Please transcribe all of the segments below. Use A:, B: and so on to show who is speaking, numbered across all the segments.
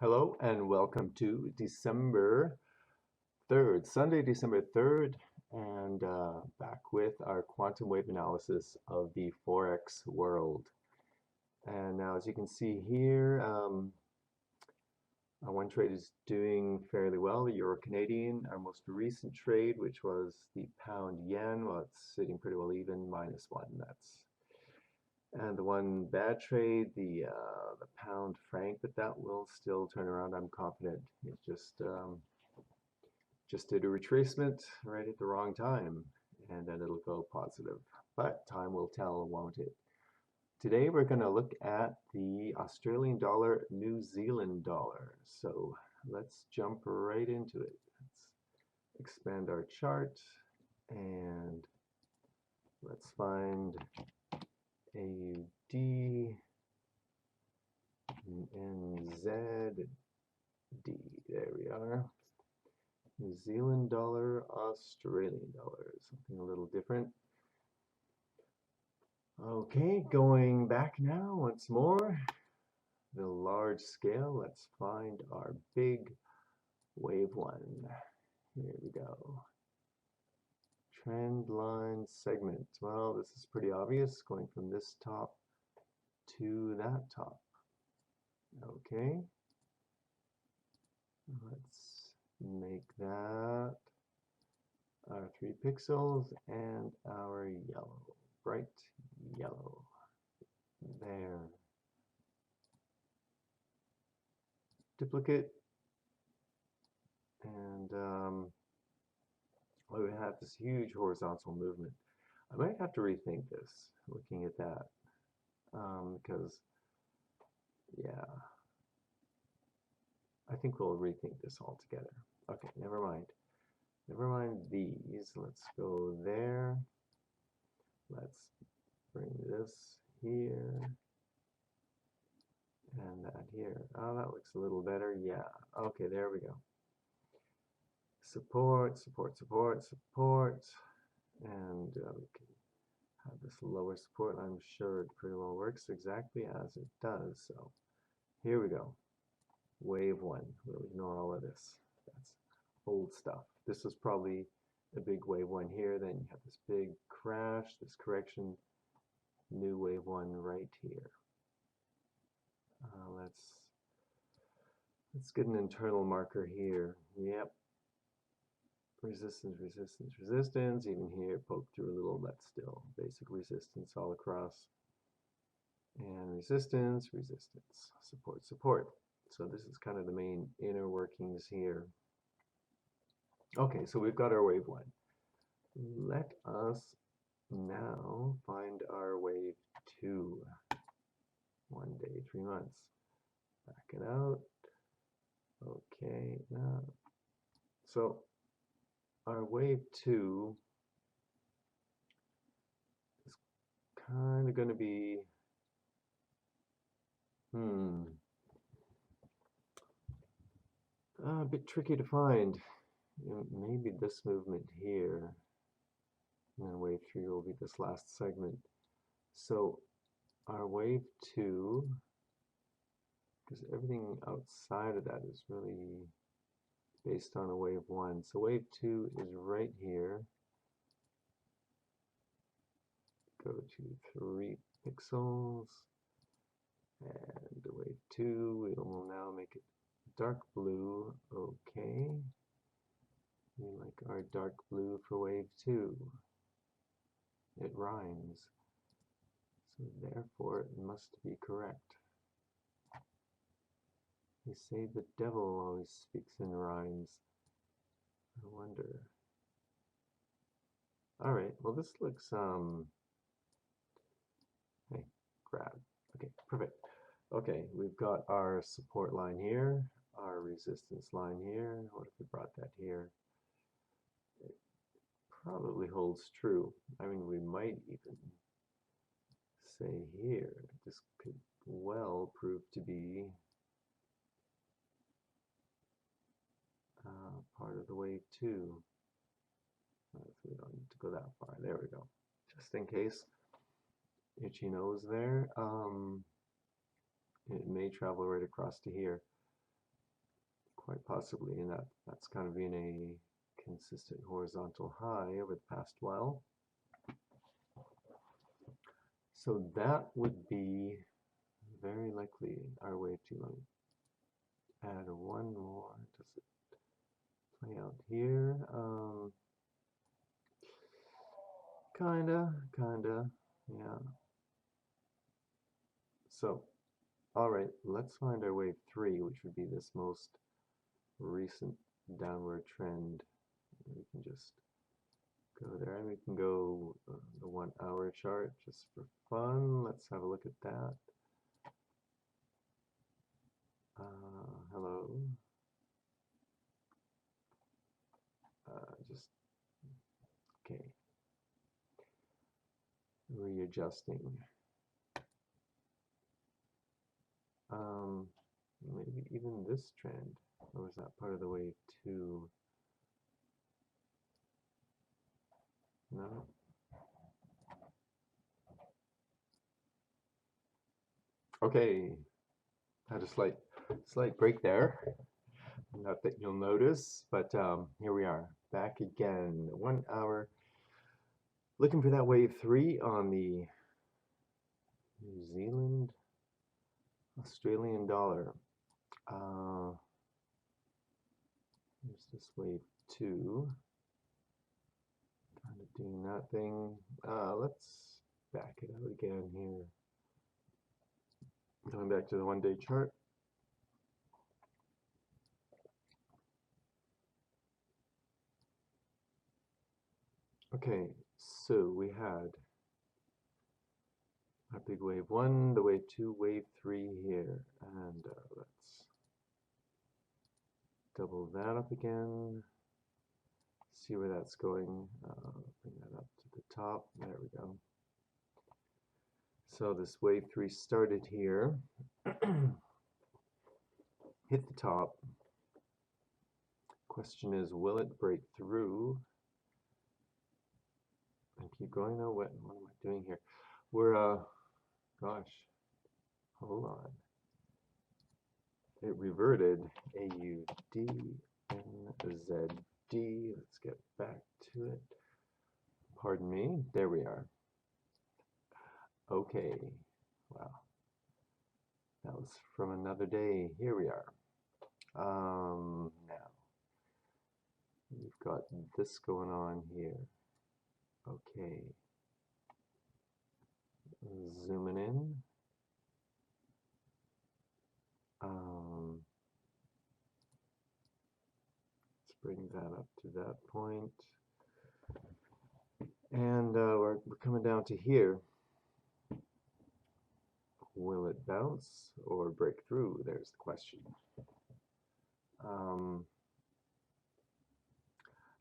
A: Hello and welcome to December 3rd, Sunday, December 3rd, and back with our quantum wave analysis of the Forex world. And now, as you can see here, our one trade is doing fairly well, the Euro Canadian. Our most recent trade, which was the pound yen, well, it's sitting pretty well even, -1. And the one bad trade, the pound franc, but that will still turn around. I'm confident. It just did a retracement right at the wrong time, and then it'll go positive. But time will tell, won't it? Today we're going to look at the Australian dollar, New Zealand dollar. So let's jump right into it. Let's expand our chart and let's find Aud Nzd. There we are. New Zealand dollar, Australian dollar, something a little different. Okay, going back now once more. The large scale, let's find our big wave one. Here we go. Trend line segment. Well, this is pretty obvious, going from this top to that top. Okay. Let's make that our 3 pixels and our yellow, bright yellow. There. Duplicate. And we have this huge horizontal movement. I might have to rethink this, looking at that, because, yeah, I think we'll rethink this altogether. Okay, never mind. Never mind these. Let's go there. Let's bring this here and that here. Oh, that looks a little better. Yeah. Okay, there we go. Support, support, support, support. And we can have this lower support. I'm sure it pretty well works exactly as it does. So here we go. Wave one. We'll ignore all of this. That's old stuff. This was probably a big wave one here. Then you have this big crash, this correction, new wave one right here. Let's get an internal marker here. Yep. Resistance, resistance, resistance. Even here, poke through a little, but still basic resistance all across. And resistance, resistance, support, support. So this is kind of the main inner workings here. Okay, so we've got our wave one. Let us now find our wave two. 1 day, 3 months. Back it out. Okay, now, so our wave two is kind of going to be, a bit tricky to find. Maybe this movement here, and then wave three will be this last segment. So our wave two, because everything outside of that is really based on a wave one. So wave two is right here. Go to 3 pixels. And wave two, we will now make it dark blue. Okay. We like our dark blue for wave two. It rhymes. So therefore it must be correct. They say the devil always speaks in rhymes. I wonder. Alright, well this looks, hey, grab. Okay, perfect. Okay, we've got our support line here, our resistance line here. What if we brought that here? It probably holds true. I mean, we might even say here, this could well prove to be part of the wave two. We don't need to go that far. There we go. Just in case. Itchy nose there. It may travel right across to here. quite possibly, and that's kind of been a consistent horizontal high over the past while. So that would be very likely our wave 2. Let me add one more. Does it play out here? Kinda, yeah. So, all right, let's find our wave 3, which would be this most recent downward trend. We can just go there, and we can go the 1 hour chart just for fun. Let's have a look at that. Hello. Just okay. Readjusting. Maybe even this trend, or was that part of the wave 2? No. Okay, had a slight break there. Not that you'll notice, but here we are, back again. 1 hour, looking for that wave 3 on the New Zealand Australian dollar. Here's this wave 2. Kind of doing that thing. Let's back it out again here. Going back to the 1-day chart. Okay, so we had our big wave 1, the wave 2, wave 3 here, and let's double that up again. See where that's going. Bring that up to the top. There we go. So this wave 3 started here, hit the top. Question is, will it break through and keep going? Oh, what am I doing here? We're gosh, hold on. It reverted. Aud Nzd. Let's get back to it. Pardon me. There we are. Okay. Wow. That was from another day. Here we are. Now we've got this going on here. Okay. Zooming in. Let's bring that up to that point. And we're coming down to here. Will it bounce or break through? There's the question.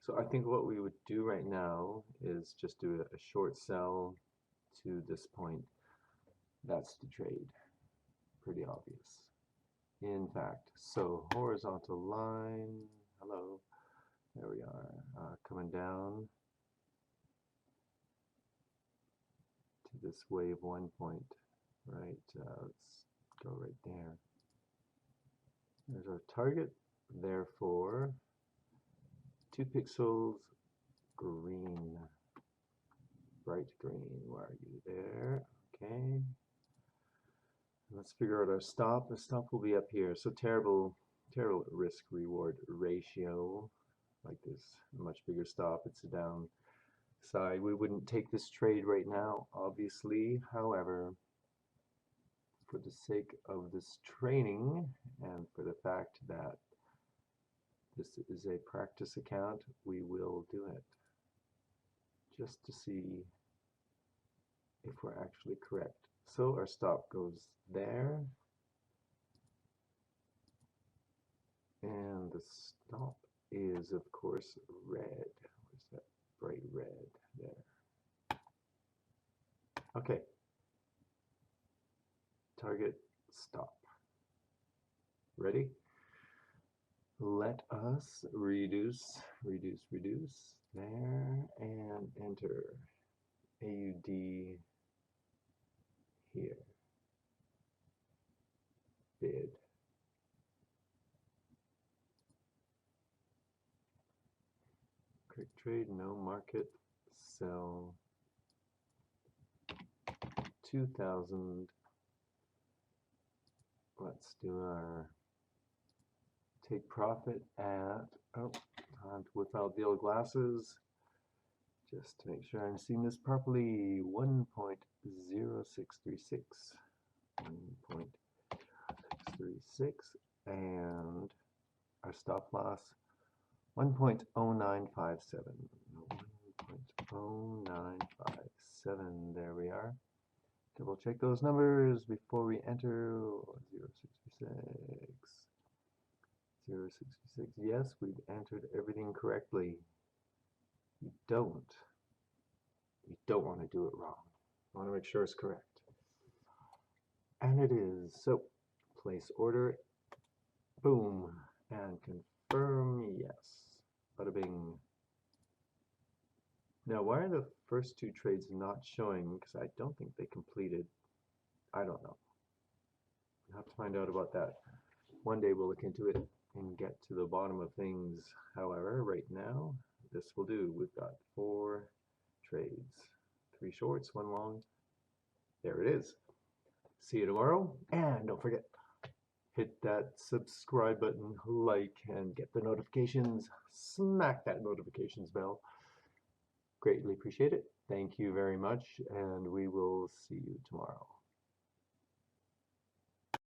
A: So I think what we would do right now is just do a short sell to this point. That's the trade. Pretty obvious. In fact, so horizontal line, hello, there we are, coming down to this wave 1 point, right? Let's go right there. There's our target, therefore 2 pixels green, bright green. Where are you? There. Okay. Let's figure out our stop. The stop will be up here. So terrible risk reward ratio. Like this, a much bigger stop. It's a downside. We wouldn't take this trade right now, obviously. However, for the sake of this training and for the fact that this is a practice account, we will do it just to see if we're actually correct. So our stop goes there, and the stop is of course red. Where's that bright red? There. Okay. Target, stop. Ready? Let us reduce there and enter AUD here. Bid. Perfect trade, no market, sell 2,000. Let's do our take profit at, without deal glasses, just to make sure I'm seeing this properly, 1.0636. 1.0636, and our stop loss 1.0957. 1.0957. There we are. Double check those numbers before we enter. 0.66. 0.66. Yes, we've entered everything correctly. You don't want to do it wrong. You want to make sure it's correct. And it is. So place order, boom, and confirm yes. Bada bing. Now, why are the first two trades not showing? Because I don't think they completed. I don't know. We'll have to find out about that. One day we'll look into it and get to the bottom of things. However, right now, this will do. We've got 4 trades. 3 shorts, 1 long. There it is. See you tomorrow. And don't forget, hit that subscribe button, like, and get the notifications. Smack that notifications bell. Greatly appreciate it. Thank you very much, and we will see you tomorrow.